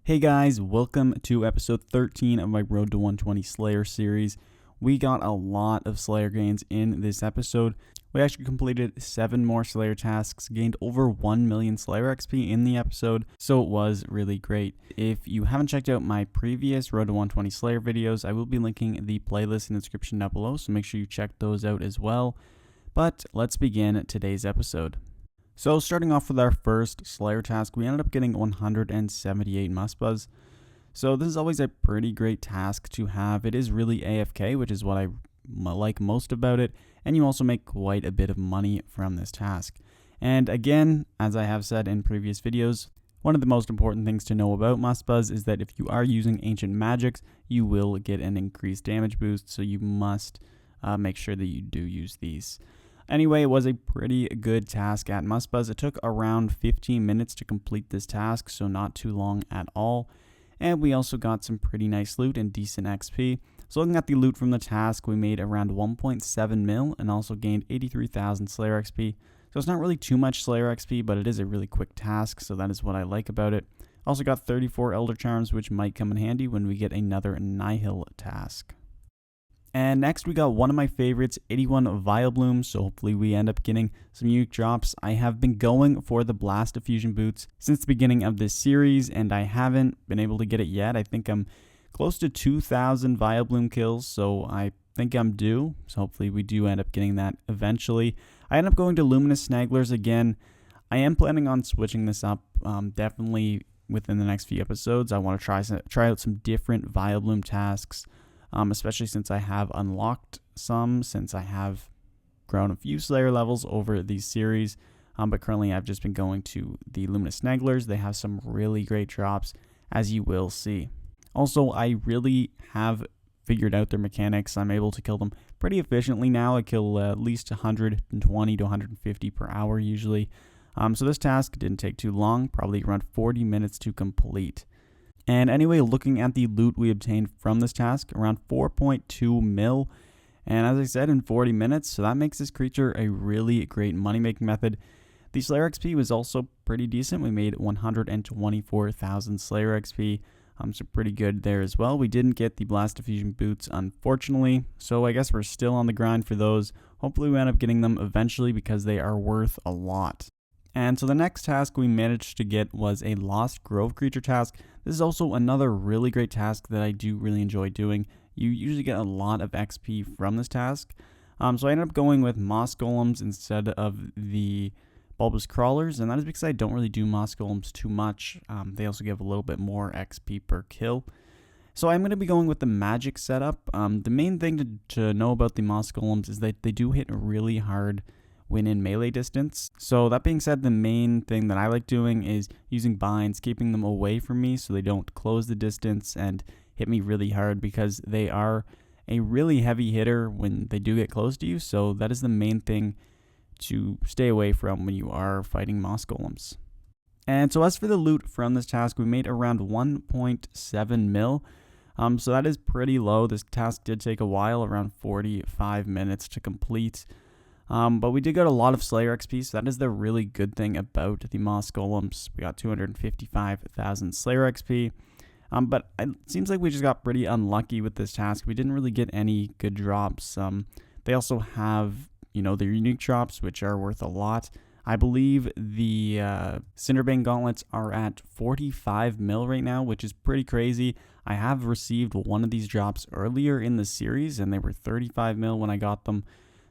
Hey guys, welcome to episode 13 of my Road to 120 Slayer series. We got a lot of Slayer gains in this episode. We actually completed 7 more Slayer tasks, gained over 1 million Slayer XP in the episode, so it was really great. If you haven't checked out my previous Road to 120 Slayer videos, I will be linking the playlist in the description down below, so make sure you check those out as well. But let's begin today's episode. So starting off with our first Slayer task, we ended up getting 178 Must Buzz. So this is always a pretty great task to have. It is really AFK, which is what I like most about it, and you also make quite a bit of money from this task. And again, as I have said in previous videos, one of the most important things to know about Must Buzz is that if you are using ancient magics, you will get an increased damage boost, so you must make sure that you do use these. Anyway, it was a pretty good task at Must Buzz. It took around 15 minutes to complete this task, so not too long at all. And we also got some pretty nice loot and decent XP. So looking at the loot from the task, we made around 1.7 mil and also gained 83,000 Slayer XP. So it's not really too much Slayer XP, but it is a really quick task, so that is what I like about it. Also got 34 Elder Charms, which might come in handy when we get another Nihil task. And next we got one of my favorites, 81 Vileplume, so hopefully we end up getting some unique drops. I have been going for the Blast Diffusion boots since the beginning of this series, and I haven't been able to get it yet. I think I'm close to 2,000 Vileplume kills, so I think I'm due. So hopefully we do end up getting that eventually. I end up going to Luminous Snagglers again. I am planning on switching this up, definitely within the next few episodes. I want to try out some different Vileplume tasks. Especially since I have unlocked some, since I have grown a few Slayer levels over these series. But currently I've just been going to the Luminous Snagglers. They have some really great drops, as you will see. Also, I really have figured out their mechanics. I'm able to kill them pretty efficiently now. I kill at least 120 to 150 per hour usually. So this task didn't take too long, probably around 40 minutes to complete. And anyway, looking at the loot we obtained from this task, around 4.2 mil, and as I said, in 40 minutes, so that makes this creature a really great money-making method. The Slayer XP was also pretty decent. We made 124,000 Slayer XP, so pretty good there as well. We didn't get the Blast Diffusion boots, unfortunately, so I guess we're still on the grind for those. Hopefully we end up getting them eventually because they are worth a lot. And so the next task we managed to get was a Lost Grove creature task. This is also another really great task that I do really enjoy doing. You usually get a lot of XP from this task. So I ended up going with Moss Golems instead of the Bulbous Crawlers, and that is because I don't really do Moss Golems too much. They also give a little bit more XP per kill. So I'm going to be going with the magic setup. The main thing to know about the Moss Golems is that they do hit really hard when in melee distance. So that being said, the main thing that I like doing is using binds, keeping them away from me so they don't close the distance and hit me really hard, because they are a really heavy hitter when they do get close to you. So that is the main thing to stay away from when you are fighting Moss Golems. And so as for the loot from this task, we made around 1.7 mil. So that is pretty low. This task did take a while, around 45 minutes to complete. But we did get a lot of Slayer XP, so that is the really good thing about the Moss Golems. We got 255,000 Slayer XP, but it seems like we just got pretty unlucky with this task. We didn't really get any good drops. They also have, their unique drops, which are worth a lot. I believe the Cinderbane gauntlets are at 45 mil right now, which is pretty crazy. I have received one of these drops earlier in the series, and they were 35 mil when I got them.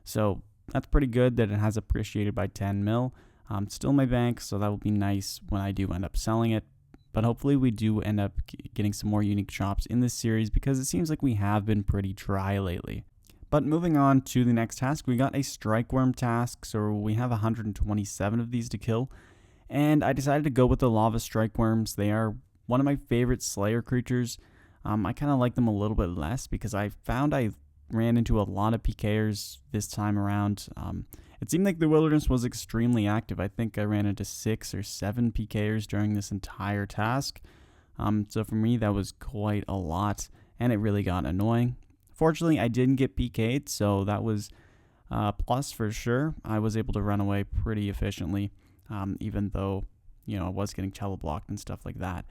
So that's pretty good that it has appreciated by 10 mil. It's still in my bank, so that will be nice when I do end up selling it. But hopefully we do end up getting some more unique drops in this series, because it seems like we have been pretty dry lately. But moving on to the next task, we got a Strike Worm task, so we have 127 of these to kill. And I decided to go with the Lava Strike Worms. They are one of my favorite Slayer creatures. I kind of like them a little bit less because I found I ran into a lot of PKers this time around. It seemed like the wilderness was extremely active. I think I ran into 6 or 7 PKers during this entire task. So for me, that was quite a lot, and it really got annoying. Fortunately, I didn't get PK'd, so that was a plus for sure. I was able to run away pretty efficiently, even though, I was getting teleblocked and stuff like that.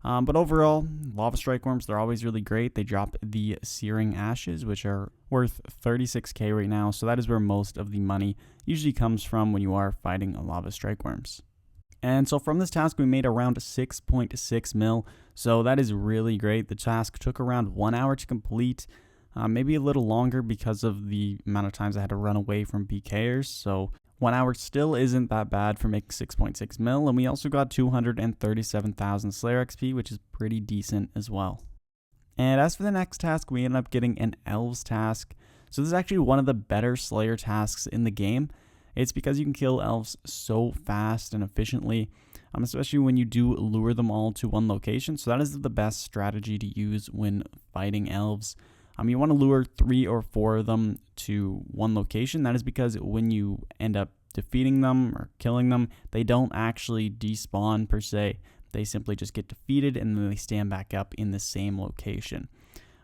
But overall, Lava Strike Worms, they're always really great. They drop the Searing Ashes, which are worth 36k right now. So that is where most of the money usually comes from when you are fighting Lava Strike Worms. And so from this task, we made around 6.6 mil. So that is really great. The task took around 1 hour to complete. Maybe a little longer because of the amount of times I had to run away from BKers. So 1 hour still isn't that bad for making 6.6 mil, and we also got 237,000 Slayer XP, which is pretty decent as well. And as for the next task, we ended up getting an Elves task. So this is actually one of the better Slayer tasks in the game. It's because you can kill Elves so fast and efficiently, especially when you do lure them all to one location. So that is the best strategy to use when fighting Elves. You want to lure 3 or 4 of them to one location. That is because when you end up defeating them or killing them, they don't actually despawn per se. They simply just get defeated and then they stand back up in the same location.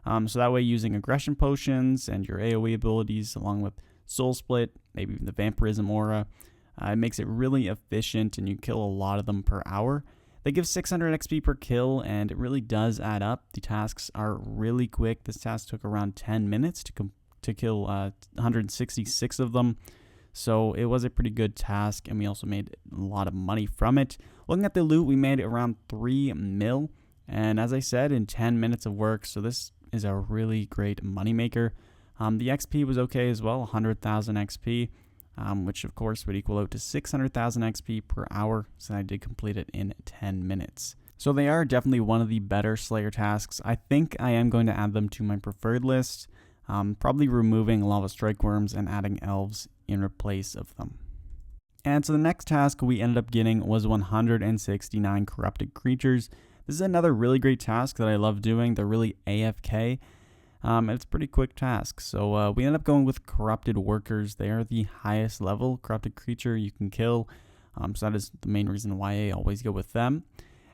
So that way, using aggression potions and your AoE abilities along with Soul Split, maybe even the Vampirism Aura, it makes it really efficient and you kill a lot of them per hour. They give 600 XP per kill, and it really does add up. The tasks are really quick. This task took around 10 minutes to kill 166 of them. So it was a pretty good task, and we also made a lot of money from it. Looking at the loot, we made around 3 mil, and as I said, in 10 minutes of work. So this is a really great moneymaker. The XP was okay as well, 100,000 XP. Which of course would equal out to 600,000 XP per hour, so I did complete it in 10 minutes. So they are definitely one of the better Slayer tasks. I think I am going to add them to my preferred list, probably removing Lava Strike Worms and adding Elves in replace of them. And so the next task we ended up getting was 169 Corrupted Creatures. This is another really great task that I love doing. They're really AFK. And it's a pretty quick task. So we ended up going with Corrupted Workers. They are the highest level corrupted creature you can kill. So that is the main reason why I always go with them.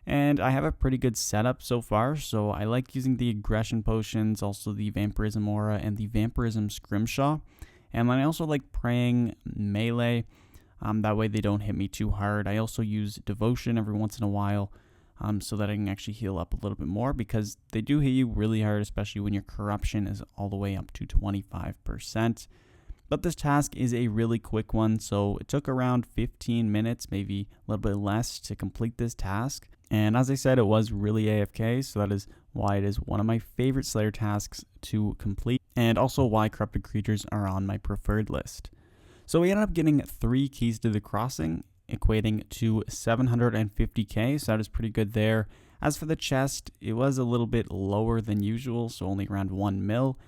And I have a pretty good setup so far. So I like using the aggression potions, also the Vampirism Aura and the Vampirism Scrimshaw. And then I also like praying melee. That way they don't hit me too hard. I also use Devotion every once in a while. So that I can actually heal up a little bit more, because they do hit you really hard, especially when your corruption is all the way up to 25%. But this task is a really quick one, so it took around 15 minutes, maybe a little bit less, to complete this task. And as I said, it was really AFK, so that is why it is one of my favorite Slayer tasks to complete, and also why Corrupted Creatures are on my preferred list. So we ended up getting 3 keys to the crossing, equating to 750k, so that is pretty good there. As for the chest, it was a little bit lower than usual, so only around 1 mil,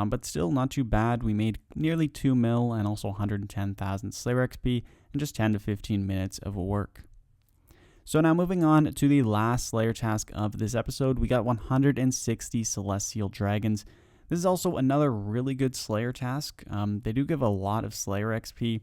but still not too bad. We made nearly 2 mil and also 110,000 Slayer XP in just 10 to 15 minutes of work. So now moving on to the last Slayer task of this episode, we got 160 Celestial Dragons. This is also another really good Slayer task. They do give a lot of Slayer XP,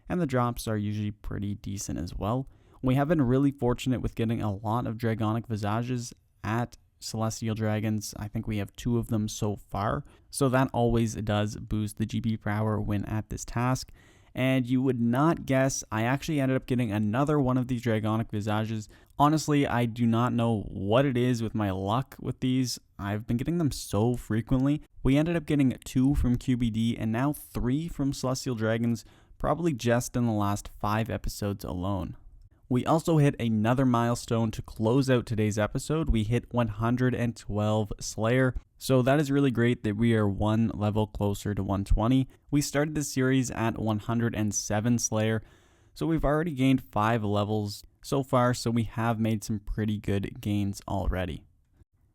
and the drops are usually pretty decent as well. We have been really fortunate with getting a lot of Dragonic Visages at Celestial Dragons. I think we have 2 of them so far, so that always does boost the GP power when at this task. And you would not guess, I actually ended up getting another one of these Dragonic Visages. Honestly, I do not know what it is with my luck with these. I've been getting them so frequently. We ended up getting 2 from QBD and now 3 from Celestial Dragons, probably just in the last 5 episodes alone. We also hit another milestone to close out today's episode. We hit 112 Slayer. So that is really great that we are 1 level closer to 120. We started this series at 107 Slayer. So we've already gained 5 levels so far. So we have made some pretty good gains already.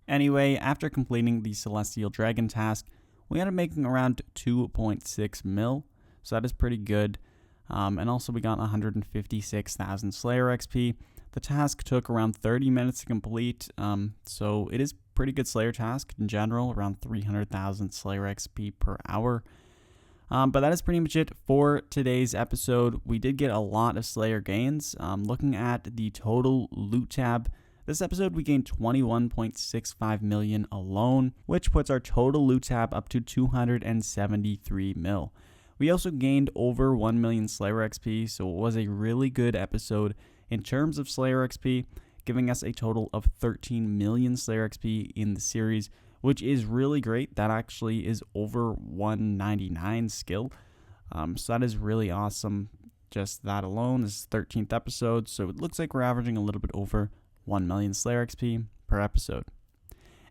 Anyway, after completing the Celestial Dragon task, we ended up making around 2.6 mil. So that is pretty good. And also we got 156,000 Slayer XP. The task took around 30 minutes to complete. So it is pretty good Slayer task in general, around 300,000 Slayer XP per hour. But that is pretty much it for today's episode. We did get a lot of Slayer gains. Looking at the total loot tab, this episode we gained 21.65 million alone, which puts our total loot tab up to 273 mil. We also gained over 1 million Slayer XP, so it was a really good episode in terms of Slayer XP. giving us a total of 13 million Slayer XP in the series, which is really great. That actually is over 199 skill. So that is really awesome. Just that alone is 13th episode, so it looks like we're averaging a little bit over 1 million Slayer XP per episode.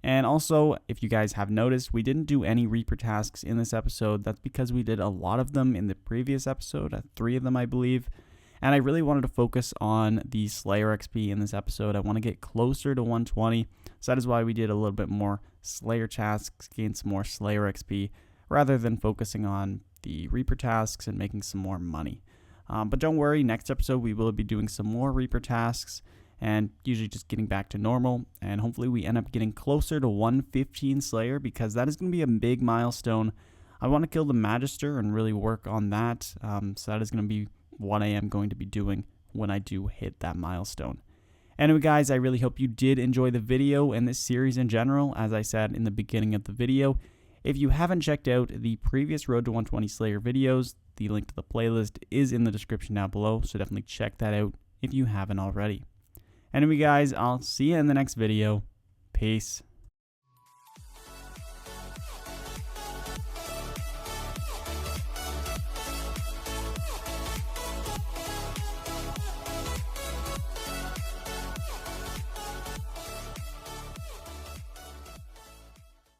And also, if you guys have noticed, we didn't do any Reaper tasks in this episode. That's because we did a lot of them in the previous episode, 3 of them I believe. And I really wanted to focus on the Slayer XP in this episode. I want to get closer to 120, so that is why we did a little bit more Slayer tasks, gain some more Slayer XP, rather than focusing on the Reaper tasks and making some more money. But don't worry, next episode we will be doing some more Reaper tasks, and usually just getting back to normal, and hopefully we end up getting closer to 115 Slayer, because that is going to be a big milestone. I want to kill the Magister and really work on that, so that is going to be what I am going to be doing when I do hit that milestone. Anyway guys, I really hope you did enjoy the video and this series in general. As I said in the beginning of the video, if you haven't checked out the previous Road to 120 Slayer videos, the link to the playlist is in the description down below, so definitely check that out if you haven't already. Anyway guys, I'll see you in the next video. Peace.